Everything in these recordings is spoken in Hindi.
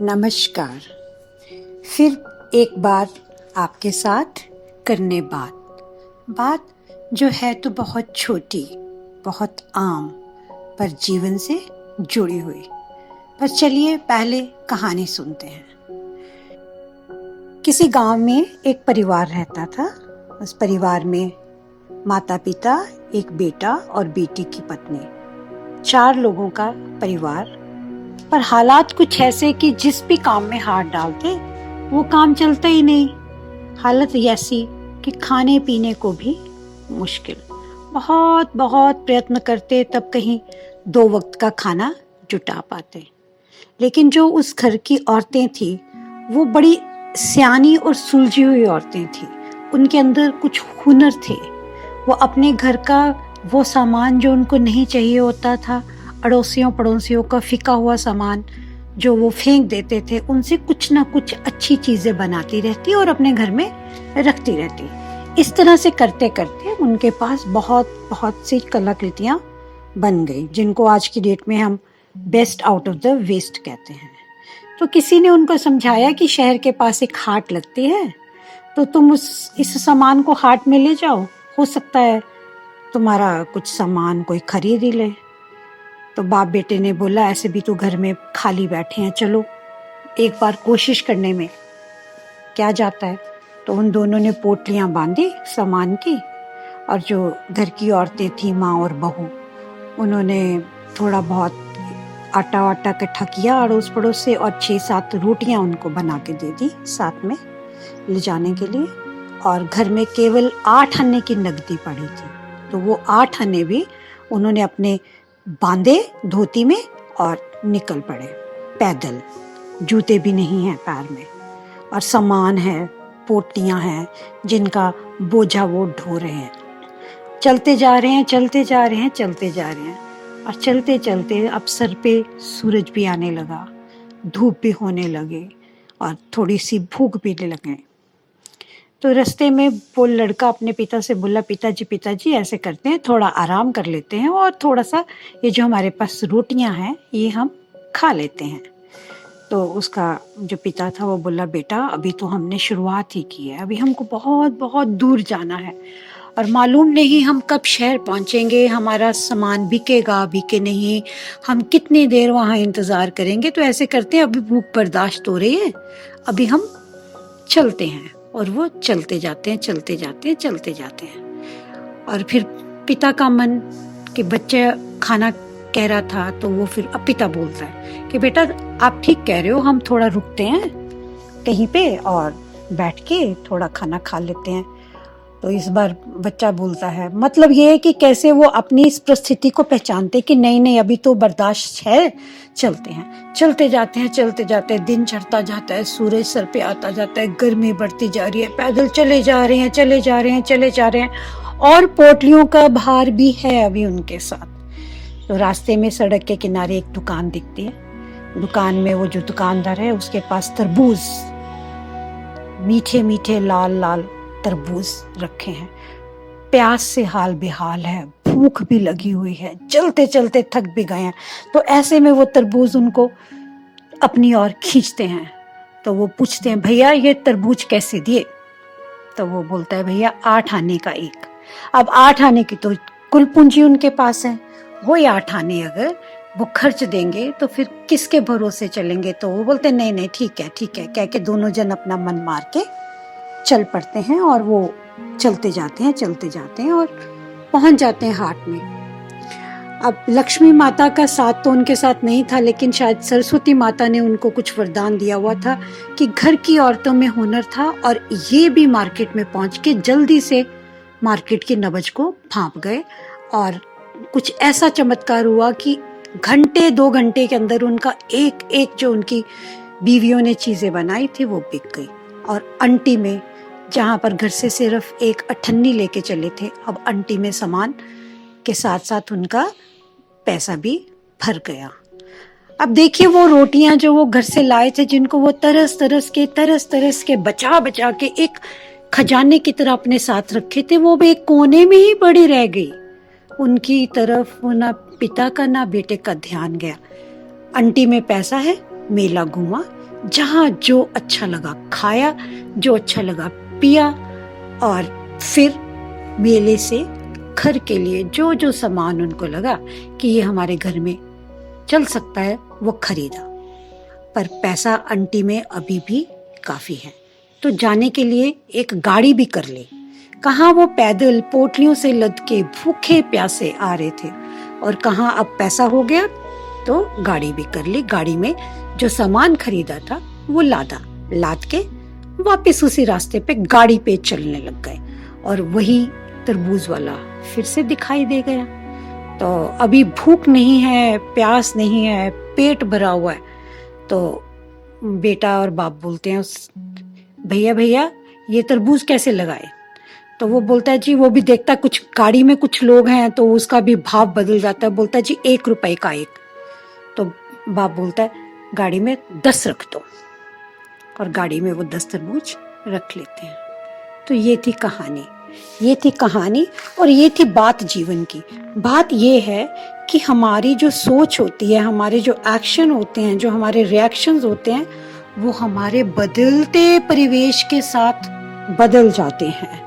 नमस्कार। फिर एक बार आपके साथ करने बात जो है तो बहुत छोटी, बहुत आम, पर जीवन से जुड़ी हुई। पर चलिए पहले कहानी सुनते हैं। किसी गांव में एक परिवार रहता था। उस परिवार में माता पिता, एक बेटा और बेटी की पत्नी, 4 लोगों का परिवार। पर हालात कुछ ऐसे कि जिस भी काम में हाथ डालते वो काम चलता ही नहीं। हालत ऐसी कि खाने पीने को भी मुश्किल। बहुत बहुत प्रयत्न करते तब कहीं 2 वक्त का खाना जुटा पाते। लेकिन जो उस घर की औरतें थी वो बड़ी सियानी और सुलझी हुई औरतें थी। उनके अंदर कुछ हुनर थे। वो अपने घर का वो सामान जो उनको नहीं चाहिए होता था, अड़ोसियों पड़ोसियों का फिका हुआ सामान जो वो फेंक देते थे, उनसे कुछ ना कुछ अच्छी चीजें बनाती रहती और अपने घर में रखती रहती। इस तरह से करते करते उनके पास बहुत बहुत सी कलाकृतियां बन गई, जिनको आज की डेट में हम best out of the waste कहते हैं। तो किसी ने उनको समझाया कि शहर के पास एक हाट लगती है, तो तुम इस सामान को हाट में ले जाओ, हो सकता है तुम्हारा कुछ सामान कोई खरीद ही ले। तो बाप बेटे ने बोला ऐसे भी तो घर में खाली बैठे हैं, चलो एक बार कोशिश करने में क्या जाता है। तो उन दोनों ने पोटलियां बांधी सामान की, और जो घर की औरतें थी, माँ और बहू, उन्होंने थोड़ा बहुत आटा वाटा इकट्ठा किया अड़ोस पड़ोस से, और 6-7 रोटियां उनको बना के दे दी साथ में ले जाने के लिए। और घर में केवल 8 आने की नकदी पड़ी थी। तो वो 8 आने भी उन्होंने अपने बांधे धोती में और निकल पड़े पैदल। जूते भी नहीं हैं पैर में, और सामान है, पोटलियां हैं जिनका बोझा वो ढो रहे हैं। चलते जा रहे हैं, चलते जा रहे हैं, चलते जा रहे हैं, और चलते चलते अब सर पे सूरज भी आने लगा, धूप भी होने लगे, और थोड़ी सी भूख भी लगे। तो रास्ते में वो लड़का अपने पिता से बोला, पिताजी ऐसे करते हैं, थोड़ा आराम कर लेते हैं और थोड़ा सा ये जो हमारे पास रोटियां हैं ये हम खा लेते हैं। तो उसका जो पिता था वो बोला, बेटा अभी तो हमने शुरुआत ही की है, अभी हमको बहुत बहुत दूर जाना है और मालूम नहीं हम कब शहर पहुंचेंगे, हमारा सामान बिकेगा बिके नहीं, हम कितनी देर वहाँ इंतज़ार करेंगे। तो ऐसे करते हैं, अभी भूख बर्दाश्त हो रही है, अभी हम चलते हैं। और वो चलते जाते हैं, चलते जाते हैं, चलते जाते हैं। और फिर पिता का मन कि बच्चे खाना कह रहा था, तो वो फिर अब पिता बोलता है कि बेटा आप ठीक कह रहे हो, हम थोड़ा रुकते हैं कहीं पे और बैठ के थोड़ा खाना खा लेते हैं। तो इस बार बच्चा बोलता है, मतलब ये है कि कैसे वो अपनी इस परिस्थिति को पहचानते कि नहीं अभी तो बर्दाश्त है, चलते हैं। चलते जाते हैं, चलते जाते हैं, दिन चढ़ता जाता है, सूरज सर पे आता जाता है, गर्मी बढ़ती जा रही है, पैदल चले जा रहे हैं, चले जा रहे हैं, चले जा रहे हैं, और पोटलियों का भार भी है अभी उनके साथ। तो रास्ते में सड़क के किनारे एक दुकान दिखती है। दुकान में वो जो दुकानदार है उसके पास तरबूज, मीठे मीठे लाल लाल तरबूज रखे हैं। प्यास से हाल बेहाल है, भूख भी लगी हुई है, चलते चलते थक भी गए हैं। तो ऐसे में वो तरबूज उनको अपनी ओर खींचते हैं। तो वो पूछते हैं, भैया ये तरबूज कैसे दिए? तो वो बोलता है, भैया 8 आने का एक। अब 8 आने की तो कुल पूंजी उनके पास है, वही 8 आने अगर वो खर्च देंगे तो फिर किसके भरोसे चलेंगे? तो वो बोलते नहीं ठीक है कह के दोनों जन अपना मन मार के चल पड़ते हैं। और वो चलते जाते हैं और पहुंच जाते हैं हाट में। अब लक्ष्मी माता का साथ तो उनके साथ नहीं था, लेकिन शायद सरस्वती माता ने उनको कुछ वरदान दिया हुआ था कि घर की औरतों में हुनर था, और ये भी मार्केट में पहुंच के जल्दी से मार्केट की नबज को भांप गए। और कुछ ऐसा चमत्कार हुआ कि घंटे 2 घंटे के अंदर उनका एक एक जो उनकी बीवियों ने चीजें बनाई थी वो बिक गई। और अंटी में, जहां पर घर से सिर्फ एक अठन्नी लेके चले थे, अब अंटी में सामान के साथ साथ उनका पैसा भी भर गया। अब देखिए वो रोटियां जो वो घर से लाए थे, जिनको वो तरस तरस के बचा बचा के एक खजाने की तरह अपने साथ रखे थे, वो भी एक कोने में ही पड़ी रह गई। उनकी तरफ ना पिता का ना बेटे का ध्यान गया। अंटी में पैसा है, मेला घूमा, जहाँ जो अच्छा लगा खाया, जो अच्छा लगा पिया, और फिर मेले से घर के लिए जो जो सामान उनको लगा कि ये हमारे घर में चल सकता है वो खरीदा। पर पैसा अंटी में अभी भी काफी है, तो जाने के लिए एक गाड़ी भी कर ले। कहाँ वो पैदल पोटलियों से लद के भूखे प्यासे आ रहे थे, और कहाँ अब पैसा हो गया तो गाड़ी भी कर ली। गाड़ी में जो सामान खरीदा था वो लाद के वापस उसी रास्ते पे गाड़ी पे चलने लग गए, और वही तरबूज वाला फिर से दिखाई दे गया। तो अभी भूख नहीं है, प्यास नहीं है, पेट भरा हुआ है। तो बेटा और बाप बोलते हैं भैया भैया ये तरबूज कैसे लगाए? तो वो बोलता है जी वो भी देखता कुछ गाड़ी में कुछ लोग हैं तो उसका भी भाव बदल जाता है। बोलता है जी 1 रुपए का एक। तो बाप बोलता है गाड़ी में 10 रख दो, और गाड़ी में वो 10 तरबूज रख लेते हैं। तो ये थी कहानी, और ये थी बात जीवन की। बात ये है कि हमारी जो सोच होती है, हमारे जो एक्शन होते हैं, जो हमारे रिएक्शंस होते हैं, वो हमारे बदलते परिवेश के साथ बदल जाते हैं,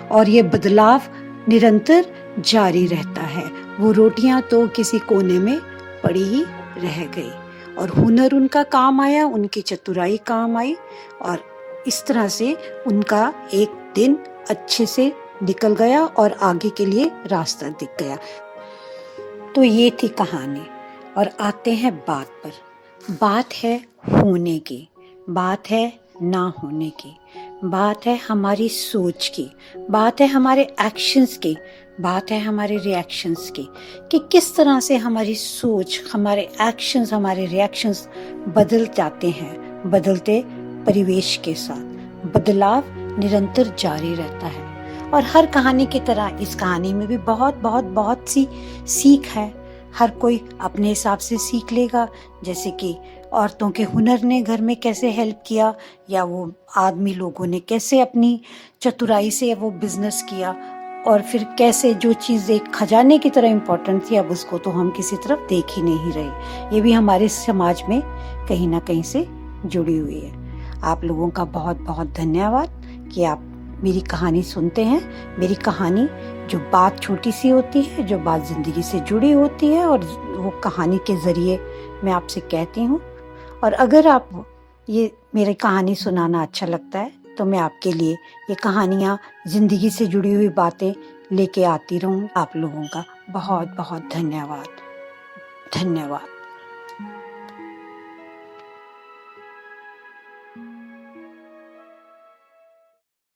और ये बदलाव निरंतर जारी रहता है। वो रोटियां तो किसी कोने में पड़ी ही रह गई, और हुनर उनका काम आया, उनकी चतुराई काम आई, और इस तरह से उनका एक दिन अच्छे से निकल गया और आगे के लिए रास्ता दिख गया। तो ये थी कहानी, और आते हैं बात पर। बात है होने की, बात है ना होने की, बात है हमारी सोच की, बात है हमारे एक्शंस की, बात है हमारे रिएक्शंस की, कि किस तरह से हमारी सोच, हमारे एक्शंस, हमारे रिएक्शंस बदल जाते हैं बदलते परिवेश के साथ। बदलाव निरंतर जारी रहता है, और हर कहानी की तरह इस कहानी में भी बहुत सी सीख है। हर कोई अपने हिसाब से सीख लेगा, जैसे कि औरतों के हुनर ने घर में कैसे हेल्प किया, या वो आदमी लोगों ने कैसे अपनी चतुराई से वो बिजनेस किया, और फिर कैसे जो चीज़ एक खजाने की तरह इम्पोर्टेंट थी अब उसको तो हम किसी तरफ देख ही नहीं रहे। ये भी हमारे समाज में कहीं ना कहीं से जुड़ी हुई है। आप लोगों का बहुत धन्यवाद कि आप मेरी कहानी सुनते हैं। मेरी कहानी जो बात छोटी सी होती है, जो बात ज़िंदगी से जुड़ी होती है, और वो कहानी के ज़रिए मैं आपसे कहती हूँ। और अगर आप ये मेरी कहानी सुनाना अच्छा लगता है तो मैं आपके लिए ये कहानियाँ, ज़िंदगी से जुड़ी हुई बातें लेके आती रहूँ। आप लोगों का बहुत धन्यवाद।